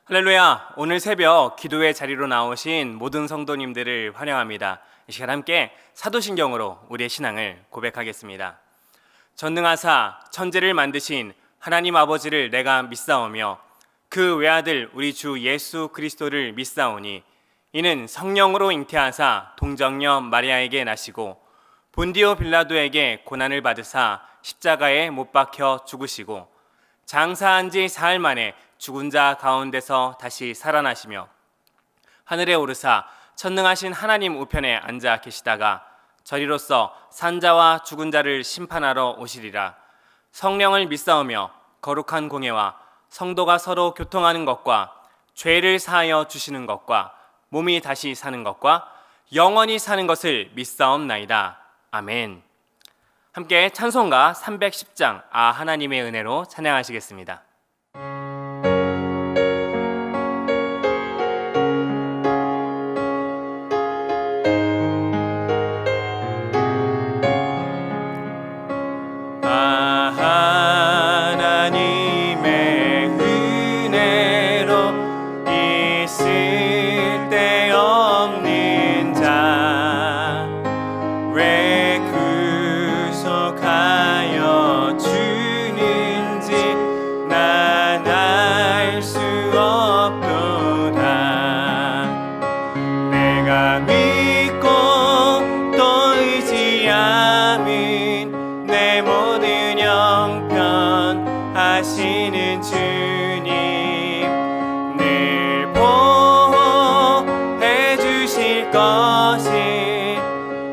할렐루야! 오늘 새벽 기도의 자리로 나오신 모든 성도님들을 환영합니다. 이 시간 함께 사도신경으로 우리의 신앙을 고백하겠습니다. 전능하사 천지를 만드신 하나님 아버지를 내가 믿사오며 그 외아들 우리 주 예수 그리스도를 믿사오니 이는 성령으로 잉태하사 동정녀 마리아에게 나시고 본디오 빌라도에게 고난을 받으사 십자가에 못 박혀 죽으시고 장사한 지 사흘 만에 죽은 자 가운데서 다시 살아나시며 하늘에 오르사 천능하신 하나님 우편에 앉아 계시다가 저리로서 산자와 죽은 자를 심판하러 오시리라. 성령을 믿사오며 거룩한 공예와 성도가 서로 교통하는 것과 죄를 사하여 주시는 것과 몸이 다시 사는 것과 영원히 사는 것을 믿사옵나이다. 아멘. 함께 찬송가 310장 하나님의 은혜로 찬양하시겠습니다. 하시는 주님 늘 보호해 주실 것을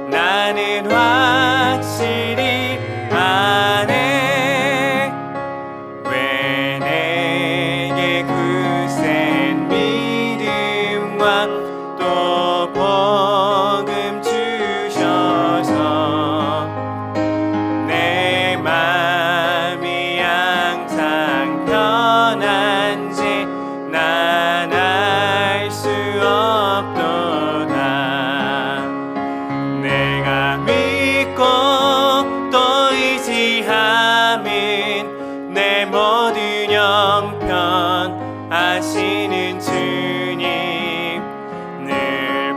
나는 확실히 아네. 왜 내게 굳센 믿음과 또 복음 주셔서 내 맘이 항상 편한지 난 알 수 없도다. 내가 믿고 또 의지함은 내 모든 형편 아시는 주님 늘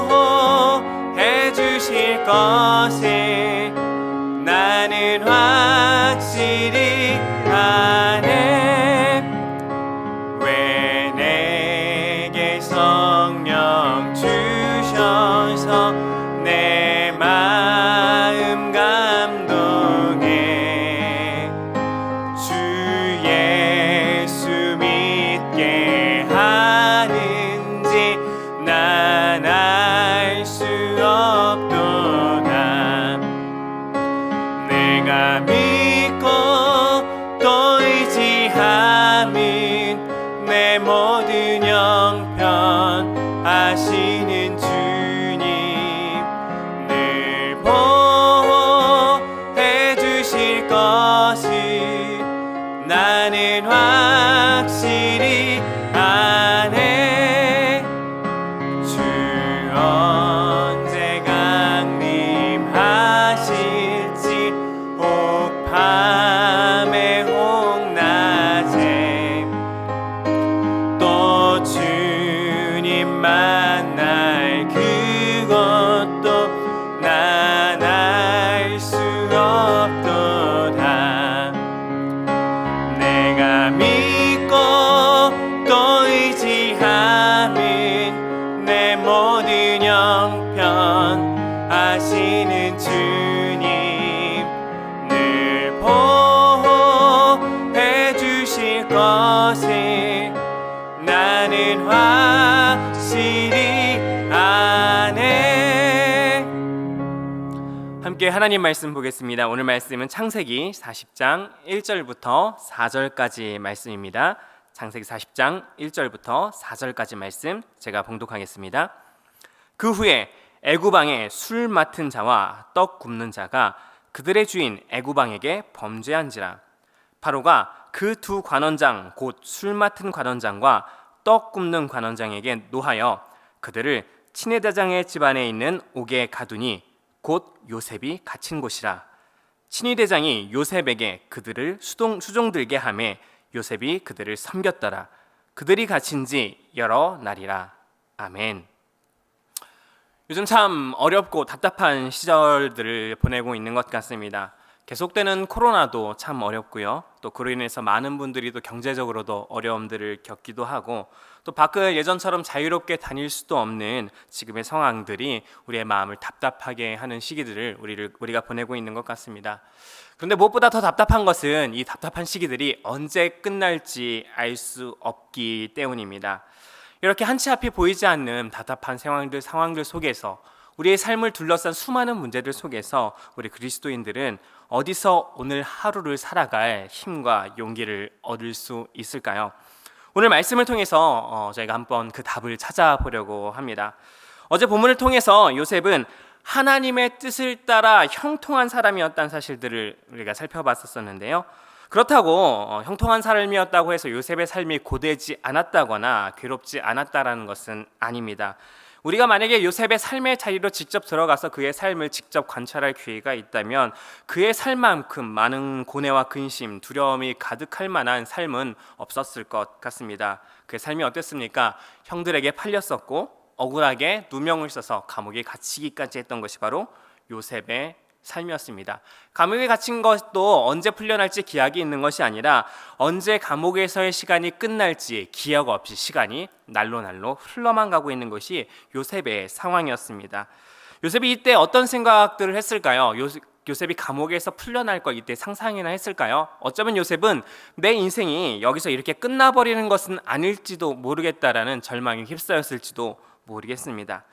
보호해 주실 것을 나는 확실히 아네. 왜 내게 성령 주셔서 내 마음 감동해 주 예수 믿게 하는지 난 알 수 없도다. 내가 믿고 또 의지함은 내 모든 형편 아시는 주님 늘 보호해 주실 것을 나는 확실히 아네. 주 언제 강림하실지 혹 밤에 혹 낮에 또 주님 만날 그것도 난 알 수 없도다. 내가 믿고 또 의지함은 내 모든 형편 아시는 주님 늘 보호해 주실 것을 나는 확실히 아네. 함께 하나님 말씀 보겠습니다. 오늘 말씀은 창세기 40장 1절부터 4절까지 말씀입니다. 창세기 40장 1절부터 4절까지 말씀 제가 봉독하겠습니다. 그 후에 애굽 왕의 술 맡은 자와 떡 굽는 자가 그들의 주인 애굽 왕에게 범죄한지라. 바로가 그 두 관원장 곧 술 맡은 관원장과 떡 굽는 관원장에게 노하여 그들을 친위대장의 집안에 있는 옥에 가두니 곧 요셉이 갇힌 곳이라. 친위대장이 요셉에게 그들을 수종들게 하매 요셉이 그들을 섬겼더라. 그들이 갇힌 지 여러 날이라. 아멘. 요즘 참 어렵고 답답한 시절들을 보내고 있는 것 같습니다. 계속되는 코로나도 참 어렵고요. 또 그로 인해서 많은 분들이 또 경제적으로도 어려움들을 겪기도 하고, 또 밖을 예전처럼 자유롭게 다닐 수도 없는 지금의 상황들이 우리의 마음을 답답하게 하는 시기들을 우리가 보내고 있는 것 같습니다. 그런데 무엇보다 더 답답한 것은 이 답답한 시기들이 언제 끝날지 알 수 없기 때문입니다. 이렇게 한치 앞이 보이지 않는 답답한 상황들 속에서, 우리의 삶을 둘러싼 수많은 문제들 속에서 우리 그리스도인들은 어디서 오늘 하루를 살아갈 힘과 용기를 얻을 수 있을까요? 오늘 말씀을 통해서 저희가 한번 그 답을 찾아보려고 합니다. 어제 본문을 통해서 요셉은 하나님의 뜻을 따라 형통한 사람이었다는 사실들을 우리가 살펴봤었는데요. 그렇다고 형통한 삶이었다고 해서 요셉의 삶이 고되지 않았다거나 괴롭지 않았다라는 것은 아닙니다. 우리가 만약에 요셉의 삶의 자리로 직접 들어가서 그의 삶을 직접 관찰할 기회가 있다면 그의 삶만큼 많은 고뇌와 근심, 두려움이 가득할 만한 삶은 없었을 것 같습니다. 그의 삶이 어땠습니까? 형들에게 팔렸었고 억울하게 누명을 써서 감옥에 갇히기까지 했던 것이 바로 요셉의 삶이었습니다. 감옥에 갇힌 것도 언제 풀려날지 기약이 있는 것이 아니라 언제 감옥에서의 시간이 끝날지 기약 없이 시간이 날로 흘러만 가고 있는 것이 요셉의 상황이었습니다. 요셉이 이때 어떤 생각들을 했을까요? 요셉이 감옥에서 풀려날 걸 이때 상상이나 했을까요? 어쩌면 요셉은 내 인생이 여기서 이렇게 끝나버리는 것은 아닐지도 모르겠다라는 절망에 휩싸였을지도 모르겠습니다.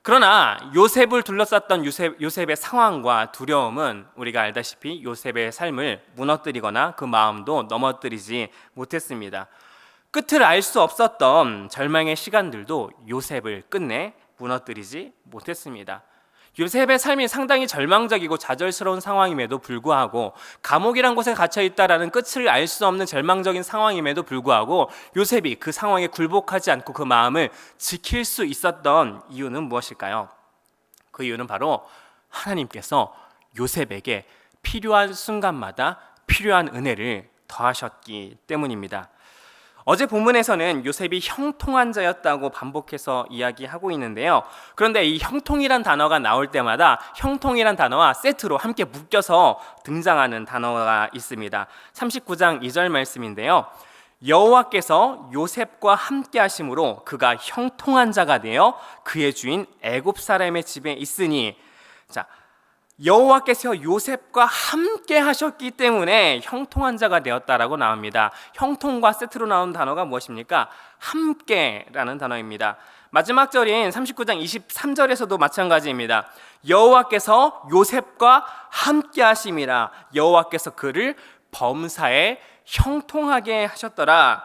그러나 요셉을 둘러쌌던 요셉의 상황과 두려움은 우리가 알다시피 요셉의 삶을 무너뜨리거나 그 마음도 넘어뜨리지 못했습니다. 끝을 알 수 없었던 절망의 시간들도 요셉을 끝내 무너뜨리지 못했습니다. 요셉의 삶이 상당히 절망적이고 좌절스러운 상황임에도 불구하고, 감옥이란 곳에 갇혀 있다라는 끝을 알 수 없는 절망적인 상황임에도 불구하고 요셉이 그 상황에 굴복하지 않고 그 마음을 지킬 수 있었던 이유는 무엇일까요? 그 이유는 바로 하나님께서 요셉에게 필요한 순간마다 필요한 은혜를 더하셨기 때문입니다. 어제 본문에서는 요셉이 형통한 자였다고 반복해서 이야기하고 있는데요. 그런데 이 형통이란 단어가 나올 때마다 형통이란 단어와 세트로 함께 묶여서 등장하는 단어가 있습니다. 39장 2절 말씀인데요. 여호와께서 요셉과 함께 하심으로 그가 형통한 자가 되어 그의 주인 애굽 사람의 집에 있으니, 자, 여호와께서 요셉과 함께 하셨기 때문에 형통한 자가 되었다라고 나옵니다. 형통과 세트로 나온 단어가 무엇입니까? 함께라는 단어입니다. 마지막 절인 39장 23절에서도 마찬가지입니다. 여호와께서 요셉과 함께 하심이라. 여호와께서 그를 범사에 형통하게 하셨더라.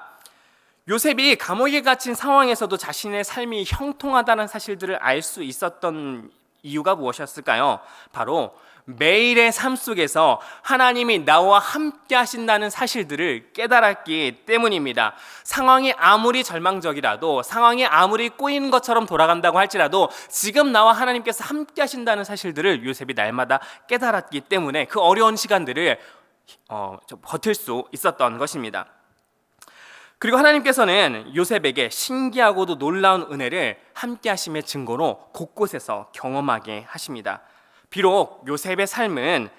요셉이 감옥에 갇힌 상황에서도 자신의 삶이 형통하다는 사실들을 알 수 있었던 이유가 무엇이었을까요? 바로 매일의 삶 속에서 하나님이 나와 함께 하신다는 사실들을 깨달았기 때문입니다. 상황이 아무리 절망적이라도, 상황이 아무리 꼬이는 것처럼 돌아간다고 할지라도 지금 나와 하나님께서 함께 하신다는 사실들을 요셉이 날마다 깨달았기 때문에 그 어려운 시간들을 버틸 수 있었던 것입니다. 그리고 하나님께서는 요셉에게 신기하고도 놀라운 은혜를 함께 하심의 증거로 곳곳에서 경험하게 하십니다. 비록 요셉의 삶은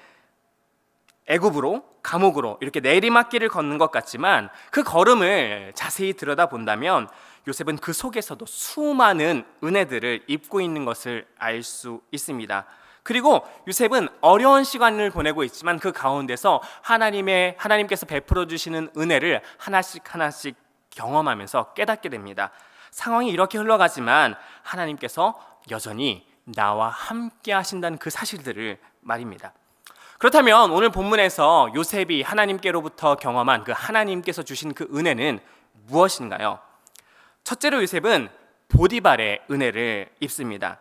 애굽으로, 감옥으로 이렇게 내리막길을 걷는 것 같지만 그 걸음을 자세히 들여다본다면 요셉은 그 속에서도 수많은 은혜들을 입고 있는 것을 알 수 있습니다. 그리고 요셉은 어려운 시간을 보내고 있지만 그 가운데서 하나님께서 베풀어 주시는 은혜를 하나씩 경험하면서 깨닫게 됩니다. 상황이 이렇게 흘러가지만 하나님께서 여전히 나와 함께 하신다는 그 사실들을 말입니다. 그렇다면 오늘 본문에서 요셉이 하나님께로부터 경험한 그 하나님께서 주신 그 은혜는 무엇인가요? 첫째로 요셉은 보디발의 은혜를 입습니다.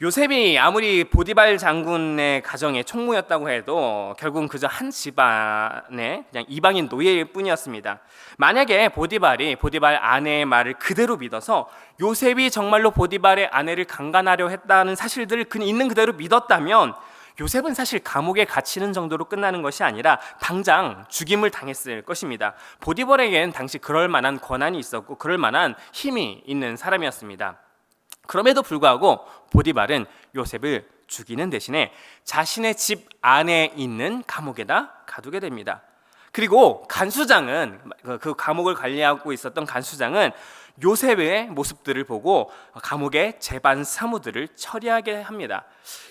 요셉이 아무리 보디발 장군의 가정의 총무였다고 해도 결국은 그저 한 집안의 그냥 이방인 노예일 뿐이었습니다. 만약에 보디발 아내의 말을 그대로 믿어서 요셉이 정말로 보디발의 아내를 강간하려 했다는 사실들을 그냥 있는 그대로 믿었다면 요셉은 사실 감옥에 갇히는 정도로 끝나는 것이 아니라 당장 죽임을 당했을 것입니다. 보디발에게는 당시 그럴 만한 권한이 있었고 그럴 만한 힘이 있는 사람이었습니다. 그럼에도 불구하고 보디발은 요셉을 죽이는 대신에 자신의 집 안에 있는 감옥에다 가두게 됩니다. 그리고 간수장은, 그 감옥을 관리하고 있었던 간수장은 요셉의 모습들을 보고 감옥의 재반 사무들을 처리하게 합니다.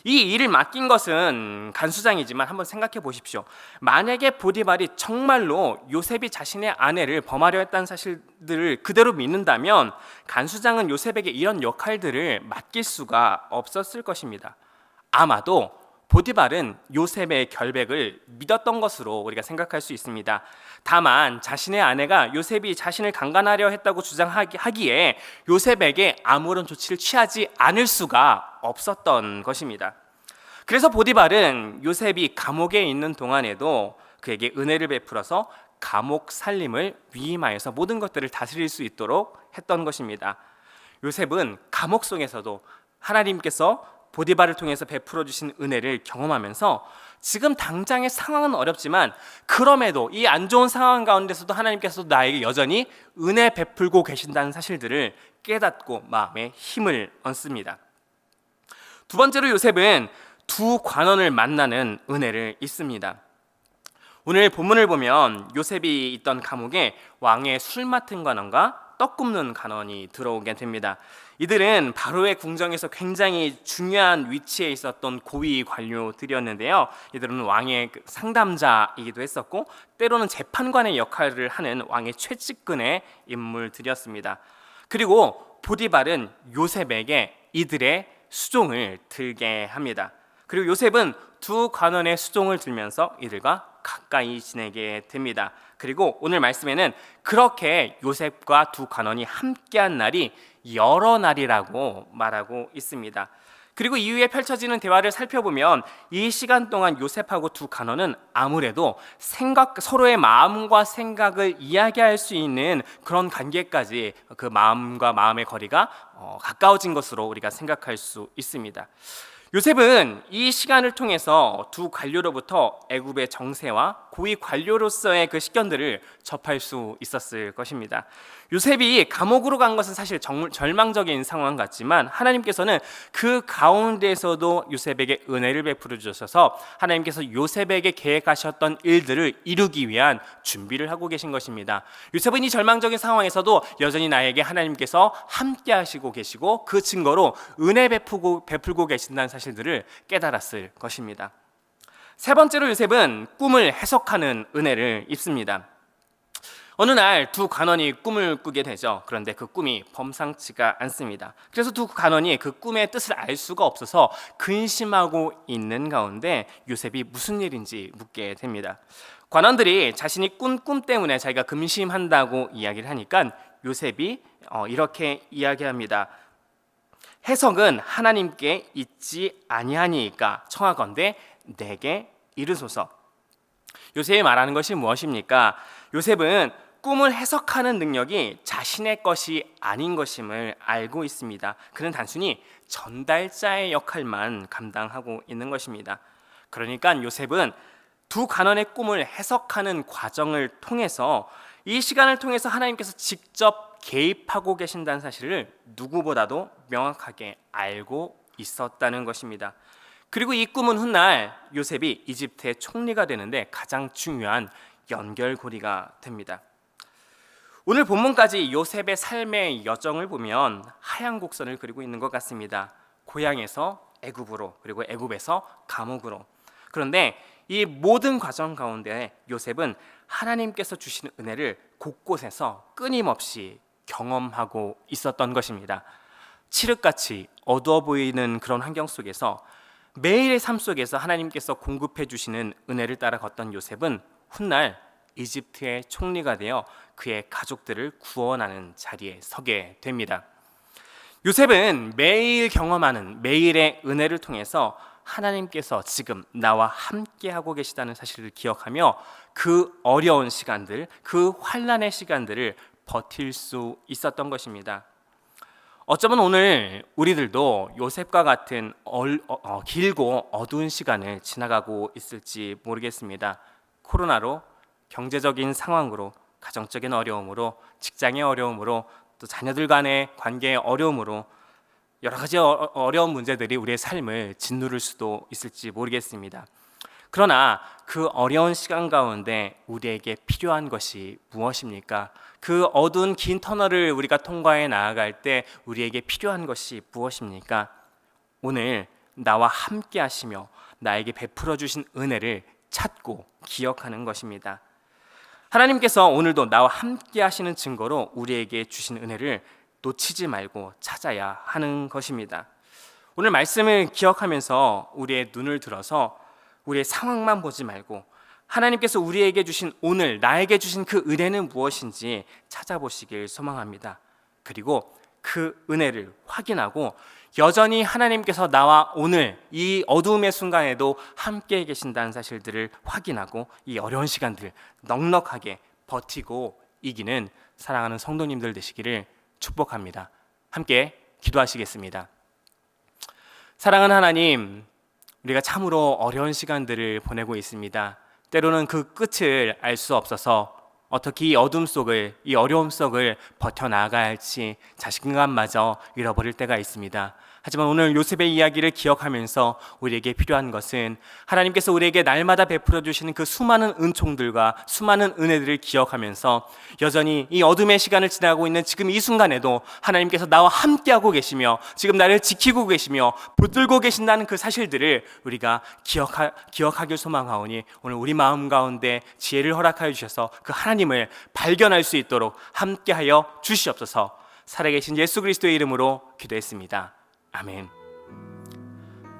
이 일을 맡긴 것은 간수장이지만 한번 생각해 보십시오. 만약에 보디발이 정말로 요셉이 자신의 아내를 범하려 했다는 사실들을 그대로 믿는다면 간수장은 요셉에게 이런 역할들을 맡길 수가 없었을 것입니다. 아마도 보디발은 요셉의 결백을 믿었던 것으로 우리가 생각할 수 있습니다. 다만 자신의 아내가 요셉이 자신을 강간하려 했다고 주장하기에 요셉에게 아무런 조치를 취하지 않을 수가 없었던 것입니다. 그래서 보디발은 요셉이 감옥에 있는 동안에도 그에게 은혜를 베풀어서 감옥 살림을 위임하여서 모든 것들을 다스릴 수 있도록 했던 것입니다. 요셉은 감옥 속에서도 하나님께서 보디발을 통해서 베풀어 주신 은혜를 경험하면서 지금 당장의 상황은 어렵지만 그럼에도 이 안 좋은 상황 가운데서도 하나님께서 나에게 여전히 은혜 베풀고 계신다는 사실들을 깨닫고 마음에 힘을 얻습니다. 두 번째로 요셉은 두 관원을 만나는 은혜를 입습니다. 오늘 본문을 보면 요셉이 있던 감옥에 왕의 술 맡은 관원과 떡 굽는 관원이 들어오게 됩니다. 이들은 바로의 궁정에서 굉장히 중요한 위치에 있었던 고위 관료들이었는데요. 이들은 왕의 상담자이기도 했었고 때로는 재판관의 역할을 하는 왕의 최측근의 인물들이었습니다. 그리고 보디발은 요셉에게 이들의 수종을 들게 합니다. 그리고 요셉은 두 관원의 수종을 들면서 이들과 가까이 지내게 됩니다. 그리고 오늘 말씀에는 그렇게 요셉과 두 관원이 함께한 날이 여러 날이라고 말하고 있습니다. 그리고 이후에 펼쳐지는 대화를 살펴보면 이 시간 동안 요셉하고 두 관원은 아무래도 서로의 마음과 생각을 이야기할 수 있는 그런 관계까지 그 마음과 마음의 거리가 가까워진 것으로 우리가 생각할 수 있습니다. 요셉은 이 시간을 통해서 두 관료로부터 애굽의 정세와 고위 관료로서의 그 식견들을 접할 수 있었을 것입니다. 요셉이 감옥으로 간 것은 사실 절망적인 상황 같지만 하나님께서는 그 가운데에서도 요셉에게 은혜를 베풀어 주셔서 하나님께서 요셉에게 계획하셨던 일들을 이루기 위한 준비를 하고 계신 것입니다. 요셉은 이 절망적인 상황에서도 여전히 나에게 하나님께서 함께 하시고 계시고 그 증거로 은혜 베풀고 계신다는 사실들을 깨달았을 것입니다. 세 번째로 요셉은 꿈을 해석하는 은혜를 입습니다. 어느 날 두 관원이 꿈을 꾸게 되죠. 그런데 그 꿈이 범상치가 않습니다. 그래서 두 관원이 그 꿈의 뜻을 알 수가 없어서 근심하고 있는 가운데 요셉이 무슨 일인지 묻게 됩니다. 관원들이 자신이 꾼 꿈 때문에 자기가 근심한다고 이야기를 하니까 요셉이 이렇게 이야기합니다. 해석은 하나님께 있지 아니하니까 청하건대 내게 이르소서. 요셉이 말하는 것이 무엇입니까? 요셉은 꿈을 해석하는 능력이 자신의 것이 아닌 것임을 알고 있습니다. 그는 단순히 전달자의 역할만 감당하고 있는 것입니다. 그러니까 요셉은 두 관원의 꿈을 해석하는 과정을 통해서 이 시간을 통해서 하나님께서 직접 개입하고 계신다는 사실을 누구보다도 명확하게 알고 있었다는 것입니다. 그리고 이 꿈은 훗날 요셉이 이집트의 총리가 되는데 가장 중요한 연결고리가 됩니다. 오늘 본문까지 요셉의 삶의 여정을 보면 하얀 곡선을 그리고 있는 것 같습니다. 고향에서 애굽으로, 그리고 애굽에서 감옥으로. 그런데 이 모든 과정 가운데 요셉은 하나님께서 주시는 은혜를 곳곳에서 끊임없이 경험하고 있었던 것입니다. 칠흑같이 어두워 보이는 그런 환경 속에서 매일의 삶 속에서 하나님께서 공급해 주시는 은혜를 따라 걷던 요셉은 훗날 이집트의 총리가 되어 그의 가족들을 구원하는 자리에 서게 됩니다. 요셉은 매일 경험하는 매일의 은혜를 통해서 하나님께서 지금 나와 함께하고 계시다는 사실을 기억하며 그 어려운 시간들, 그 환난의 시간들을 버틸 수 있었던 것입니다. 어쩌면 오늘 우리들도 요셉과 같은 길고 어두운 시간을 지나가고 있을지 모르겠습니다. 코로나로, 경제적인 상황으로, 가정적인 어려움으로, 직장의 어려움으로, 또 자녀들 간의 관계의 어려움으로 여러 가지 어려운 문제들이 우리의 삶을 짓누를 수도 있을지 모르겠습니다. 그러나 그 어려운 시간 가운데 우리에게 필요한 것이 무엇입니까? 그 어두운 긴 터널을 우리가 통과해 나아갈 때 우리에게 필요한 것이 무엇입니까? 오늘 나와 함께 하시며 나에게 베풀어 주신 은혜를 찾고 기억하는 것입니다. 하나님께서 오늘도 나와 함께 하시는 증거로 우리에게 주신 은혜를 놓치지 말고 찾아야 하는 것입니다. 오늘 말씀을 기억하면서 우리의 눈을 들어서 우리의 상황만 보지 말고 하나님께서 우리에게 주신 오늘 나에게 주신 그 은혜는 무엇인지 찾아보시길 소망합니다. 그리고 그 은혜를 확인하고 여전히 하나님께서 나와 오늘 이 어두움의 순간에도 함께 계신다는 사실들을 확인하고 이 어려운 시간들 넉넉하게 버티고 이기는 사랑하는 성도님들 되시기를 축복합니다. 함께 기도하시겠습니다. 사랑하는 하나님, 우리가 참으로 어려운 시간들을 보내고 있습니다. 때로는 그 끝을 알 수 없어서 어떻게 이 어둠 속을, 이 어려움 속을 버텨나가야 할지 자신감마저 잃어버릴 때가 있습니다. 하지만 오늘 요셉의 이야기를 기억하면서 우리에게 필요한 것은 하나님께서 우리에게 날마다 베풀어 주시는 그 수많은 은총들과 수많은 은혜들을 기억하면서 여전히 이 어둠의 시간을 지나고 있는 지금 이 순간에도 하나님께서 나와 함께하고 계시며 지금 나를 지키고 계시며 붙들고 계신다는 그 사실들을 우리가 기억하길 소망하오니 오늘 우리 마음 가운데 지혜를 허락하여 주셔서 그 하나님을 발견할 수 있도록 함께하여 주시옵소서. 살아계신 예수 그리스도의 이름으로 기도했습니다. 아멘.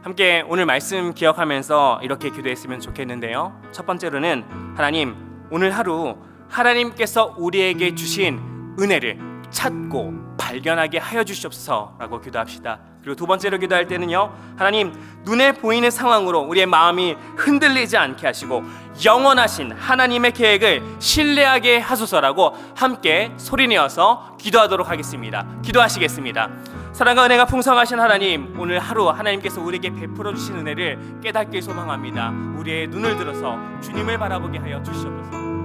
함께 오늘 말씀 기억하면서 이렇게 기도했으면 좋겠는데요. 첫 번째로는 하나님, 오늘 하루 하나님께서 우리에게 주신 은혜를 찾고 발견하게 하여 주시옵소서라고 기도합시다. 그리고 두 번째로 기도할 때는요, 하나님, 눈에 보이는 상황으로 우리의 마음이 흔들리지 않게 하시고 영원하신 하나님의 계획을 신뢰하게 하소서라고 함께 소리내어서 기도하도록 하겠습니다. 기도하시겠습니다. 사랑과 은혜가 풍성하신 하나님, 오늘 하루 하나님께서 우리에게 베풀어 주신 은혜를 깨닫길 소망합니다. 우리의 눈을 들어서 주님을 바라보게 하여 주시옵소서.